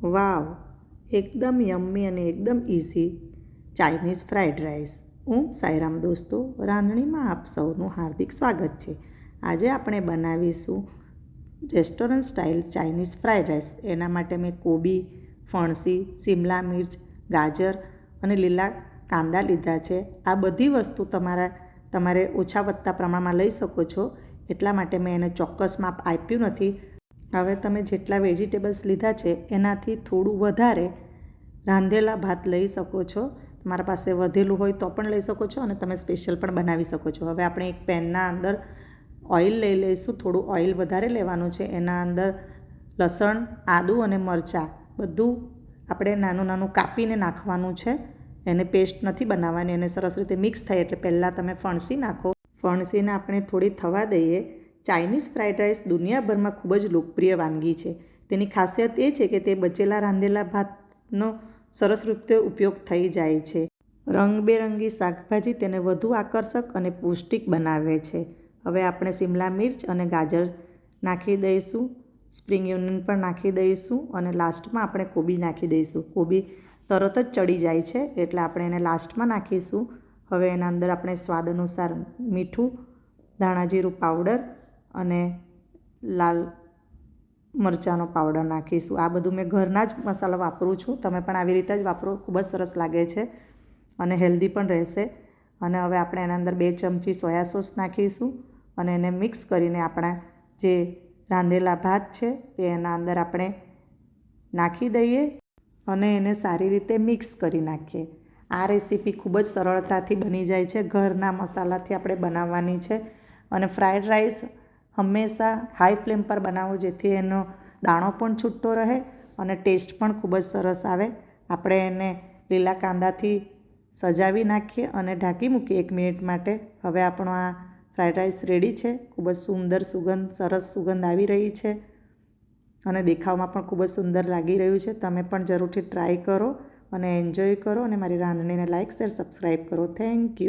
વાવ, એકદમ યમ્મી અને એકદમ easy Chinese fried rice. Sairam દોસ્તો, રાંધણીમાં આપ સૌનું હાર્દિક સ્વાગત છે. આજે આપણે બનાવીશું restaurant style Chinese fried rice. એના માટે મેં કોબી, ફણસી, શિમલા મિર્ચ, ગાજર અને લીલા કાંદા લીધા છે. આ બધી વસ્તુ તમારે ઓછા વત્તા પ્રમાણમાં લઈ શકો છો, એટલા માટે મેં એને ચોક્કસ માપ આપ્યું નથી. હવે તમે જેટલા વેજીટેબલ્સ લીધા છે એનાથી થોડું વધારે રાંધેલા ભાત લઈ શકો છો. તમારા પાસે વધેલું હોય તો પણ લઈ શકો છો અને તમે સ્પેશિયલ પણ બનાવી શકો છો. હવે આપણે એક પેનના અંદર ઓઇલ લઈ લઈશું. થોડું ઓઇલ વધારે લેવાનું છે. એના અંદર લસણ, આદું અને મરચાં બધું આપણે નાનું નાનું કાપીને નાખવાનું છે. એને પેસ્ટ નથી બનાવવાની. એને સરસ રીતે મિક્સ થાય એટલે પહેલાં તમે ફણસી નાખો. ફણસીને આપણે થોડી થવા દઈએ. ચાઇનીઝ ફ્રાઈડ રાઈસ દુનિયાભરમાં ખૂબ જ લોકપ્રિય વાનગી છે. તેની ખાસિયત એ છે કે તે બચેલા રાંધેલા ભાતનો સરસ રીતે ઉપયોગ થઈ જાય છે. રંગબેરંગી શાકભાજી તેને વધુ આકર્ષક અને પૌષ્ટિક બનાવે છે. હવે આપણે શિમલા મિર્ચ અને ગાજર નાખી દઈશું. સ્પ્રિંગ ઓનિયન પણ નાખી દઈશું અને લાસ્ટમાં આપણે કોબી નાખી દઈશું. કોબી તરત જ ચડી જાય છે એટલે આપણે એને લાસ્ટમાં નાખીશું. હવે એના અંદર આપણે સ્વાદ અનુસાર મીઠું, ધાણા જીરું પાવડર અને લાલ મરચાંનો પાવડર નાખીશું. આ બધું મેં ઘરના જ મસાલા વાપરું છું. તમે પણ આવી રીતે જ વાપરો. ખૂબ જ સરસ લાગે છે અને હેલ્ધી પણ રહેશે. અને હવે આપણે એના અંદર 2 ચમચી સોયા સોસ નાખીશું અને એને મિક્સ કરીને આપણા જે રાંધેલા ભાત છે તે એના અંદર આપણે નાખી દઈએ અને એને સારી રીતે મિક્સ કરી નાખીએ. આ રેસીપી ખૂબ જ સરળતાથી બની જાય છે. ઘરના મસાલાથી આપણે બનાવવાની છે. અને ફ્રાઈડ રાઈસ હંમેશા હાઈ ફ્લેમ પર બનાવો જેથી એનો દાણો પણ છૂટો રહે અને ટેસ્ટ પણ ખૂબ જ સરસ આવે. આપણે એને લીલા કાંદાથી સજાવી નાખીએ અને ઢાંકી મૂકીએ 1 મિનિટ માટે. હવે આપણો આ ફ્રાઈડ રાઈસ રેડી છે. ખૂબ જ સુંદર સુગંધ, સરસ સુગંધ આવી રહી છે અને દેખાવમાં પણ ખૂબ જ સુંદર લાગી રહ્યું છે. તમે પણ જરૂરથી ટ્રાય કરો અને એન્જોય કરો અને મારી રાંધણીને લાઇક, શેર, સબસ્ક્રાઈબ કરો. Thank you.